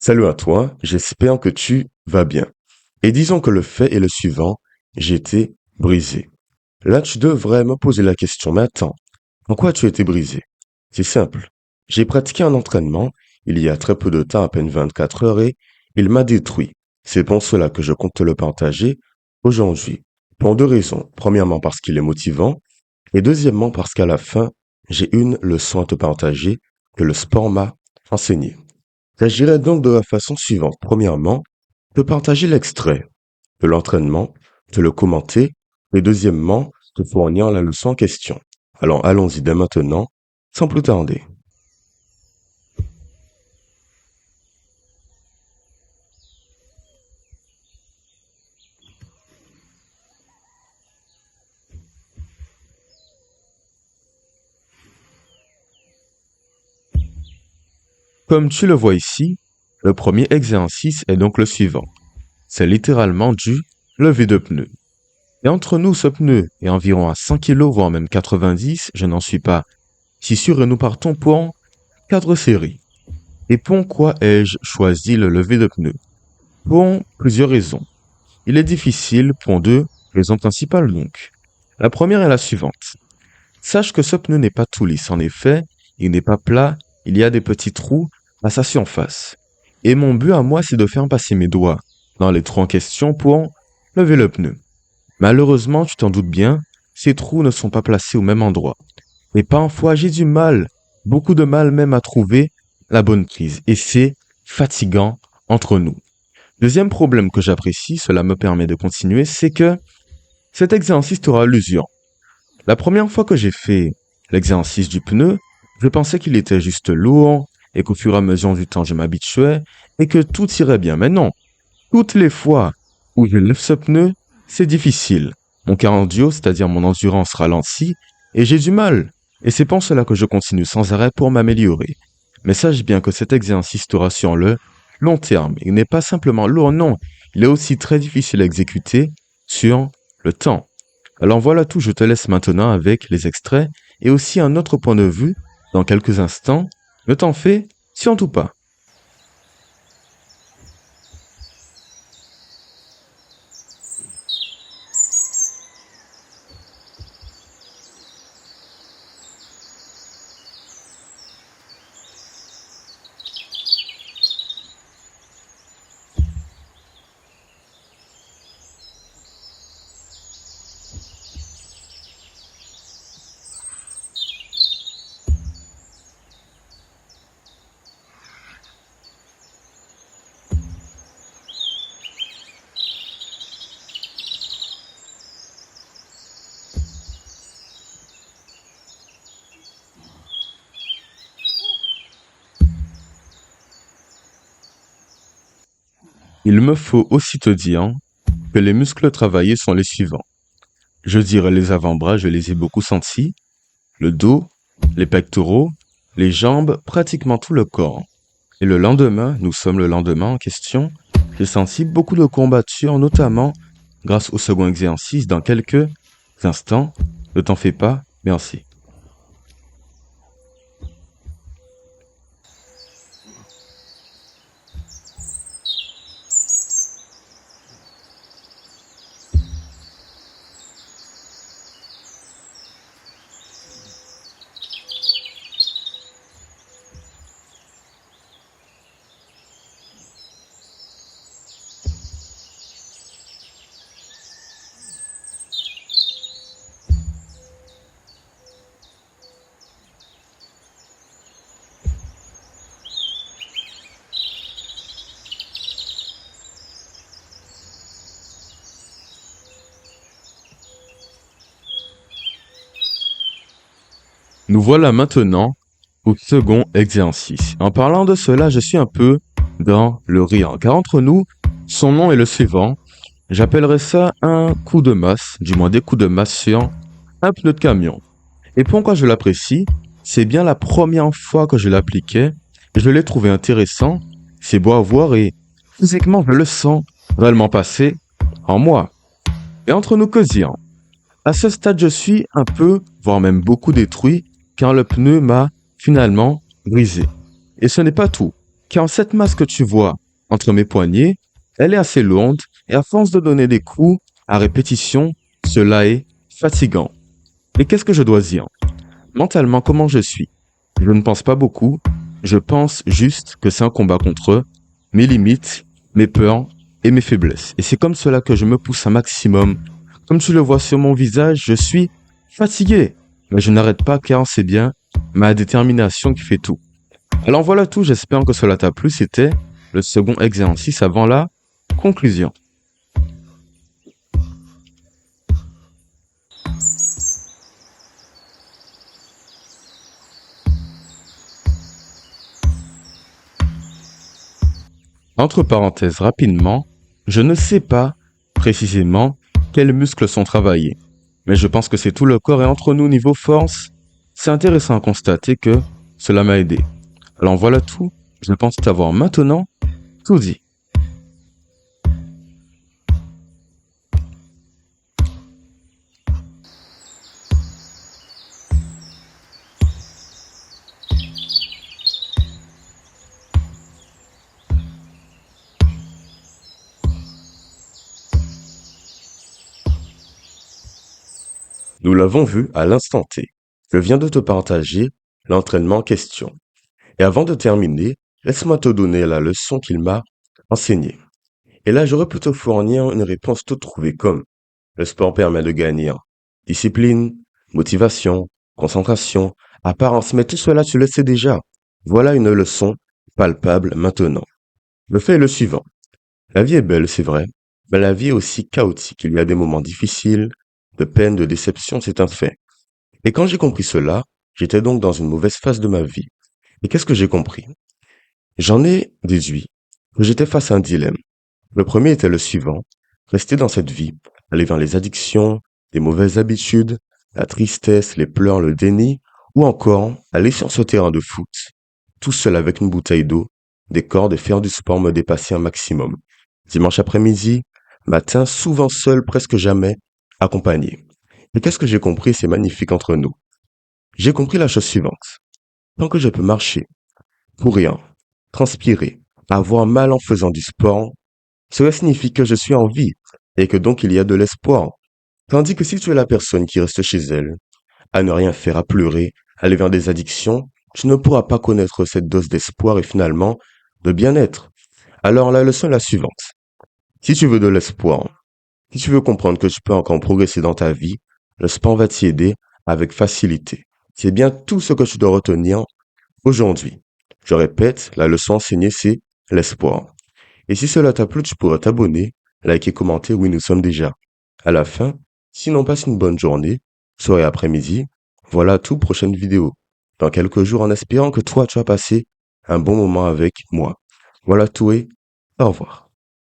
Salut à toi, j'espère que tu vas bien. Et disons que le fait est le suivant, j'étais brisé. Là, tu devrais me poser la question, mais attends, en quoi tu étais brisé? C'est simple. J'ai pratiqué un entraînement il y a très peu de temps, à peine 24 heures, et il m'a détruit. C'est pour cela que je compte te le partager aujourd'hui. Pour deux raisons. Premièrement, parce qu'il est motivant, et deuxièmement, parce qu'à la fin, j'ai une leçon à te partager que le sport m'a enseignée. J'agirai donc de la façon suivante. Premièrement, te partager l'extrait de l'entraînement, te le commenter, et deuxièmement, te fournir la leçon en question. Alors allons-y dès maintenant, sans plus tarder. Comme tu le vois ici, le premier exercice est donc le suivant. C'est littéralement du lever de pneu. Et entre nous, ce pneu est environ à 100 kg, voire même 90, je n'en suis pas si sûr, et nous partons pour 4 séries. Et pourquoi ai-je choisi le lever de pneu? Pour plusieurs raisons. Il est difficile pour deux raisons principales donc. La première est la suivante. Sache que ce pneu n'est pas tout lisse. En effet, il n'est pas plat, il y a des petits trous à sa surface. Et mon but à moi, c'est de faire passer mes doigts dans les trous en question pour lever le pneu. Malheureusement, tu t'en doutes bien, ces trous ne sont pas placés au même endroit. Et parfois, j'ai du mal, beaucoup de mal même à trouver la bonne prise. Et c'est fatigant entre nous. Deuxième problème que j'apprécie, cela me permet de continuer, c'est que cet exercice t'aura l'usure. La première fois que j'ai fait l'exercice du pneu, je pensais qu'il était juste lourd et qu'au fur et à mesure du temps je m'habituais et que tout irait bien. Mais non, toutes les fois où je lève ce pneu, c'est difficile. Mon cardio, c'est-à-dire mon endurance ralentit et j'ai du mal. Et c'est pour cela que je continue sans arrêt pour m'améliorer. Mais sache bien que cet exercice te rassure le long terme. Il n'est pas simplement lourd, non. Il est aussi très difficile à exécuter sur le temps. Alors voilà tout, je te laisse maintenant avec les extraits et aussi un autre point de vue dans quelques instants. Ne t'en fais surtout pas. Il me faut aussi te dire que les muscles travaillés sont les suivants. Je dirais les avant-bras, je les ai beaucoup sentis, le dos, les pectoraux, les jambes, pratiquement tout le corps. Et le lendemain, nous sommes le lendemain en question, j'ai senti beaucoup de courbatures, notamment grâce au second exercice dans quelques instants. Ne t'en fais pas, merci. Nous voilà maintenant au second exercice. En parlant de cela, je suis un peu dans le rire, car entre nous, son nom est le suivant. J'appellerais ça un coup de masse, du moins des coups de masse sur un pneu de camion. Et pourquoi je l'apprécie? C'est bien la première fois que je l'appliquais et je l'ai trouvé intéressant. C'est beau à voir et physiquement, je le sens réellement passer en moi. Et entre nous causant, à ce stade, je suis un peu, voire même beaucoup détruit, car le pneu m'a finalement brisé. Et ce n'est pas tout, car cette masse que tu vois entre mes poignets, elle est assez lourde et à force de donner des coups à répétition, cela est fatigant. Et qu'est-ce que je dois dire? Mentalement, comment je suis? Je ne pense pas beaucoup, je pense juste que c'est un combat contre eux, mes limites, mes peurs et mes faiblesses. Et c'est comme cela que je me pousse un maximum. Comme tu le vois sur mon visage, je suis fatigué. Mais je n'arrête pas car c'est bien ma détermination qui fait tout. Alors voilà tout, j'espère que cela t'a plu. C'était le second exercice avant la conclusion. Entre parenthèses rapidement, je ne sais pas précisément quels muscles sont travaillés, mais je pense que c'est tout le corps et entre nous niveau force, c'est intéressant à constater que cela m'a aidé. Alors voilà tout, je pense t'avoir maintenant tout dit. Nous l'avons vu à l'instant T. Je viens de te partager l'entraînement en question. Et avant de terminer, laisse-moi te donner la leçon qu'il m'a enseignée. Et là, j'aurais pu te fournir une réponse toute trouvée comme le sport permet de gagner en discipline, motivation, concentration, apparence, mais tout cela tu le sais déjà. Voilà une leçon palpable maintenant. Le fait est le suivant. La vie est belle, c'est vrai, mais la vie est aussi chaotique. Il y a des moments difficiles, de peine, de déception, c'est un fait. Et quand j'ai compris cela, j'étais donc dans une mauvaise phase de ma vie. Et qu'est-ce que j'ai compris? J'en ai déduit que j'étais face à un dilemme. Le premier était le suivant. Rester dans cette vie, aller vers les addictions, les mauvaises habitudes, la tristesse, les pleurs, le déni, ou encore aller sur ce terrain de foot, tout seul avec une bouteille d'eau, des cordes et faire du sport me dépasser un maximum. Dimanche après-midi, matin, souvent seul, presque jamais accompagné. Et qu'est-ce que j'ai compris, c'est magnifique entre nous. J'ai compris la chose suivante. Tant que je peux marcher, courir, transpirer, avoir mal en faisant du sport, cela signifie que je suis en vie et que donc il y a de l'espoir. Tandis que si tu es la personne qui reste chez elle, à ne rien faire, à pleurer, à aller vers des addictions, tu ne pourras pas connaître cette dose d'espoir et finalement de bien-être. Alors la leçon est la suivante. Si tu veux de l'espoir, si tu veux comprendre que tu peux encore progresser dans ta vie, le sport va t'y aider avec facilité. C'est bien tout ce que tu dois retenir aujourd'hui. Je répète, la leçon enseignée, c'est l'espoir. Et si cela t'a plu, tu pourras t'abonner, liker, commenter. Oui, nous sommes déjà à la fin. Sinon, passe une bonne journée, soirée après-midi. Voilà tout, prochaine vidéo. Dans quelques jours, en espérant que toi, tu as passé un bon moment avec moi. Voilà tout et au revoir.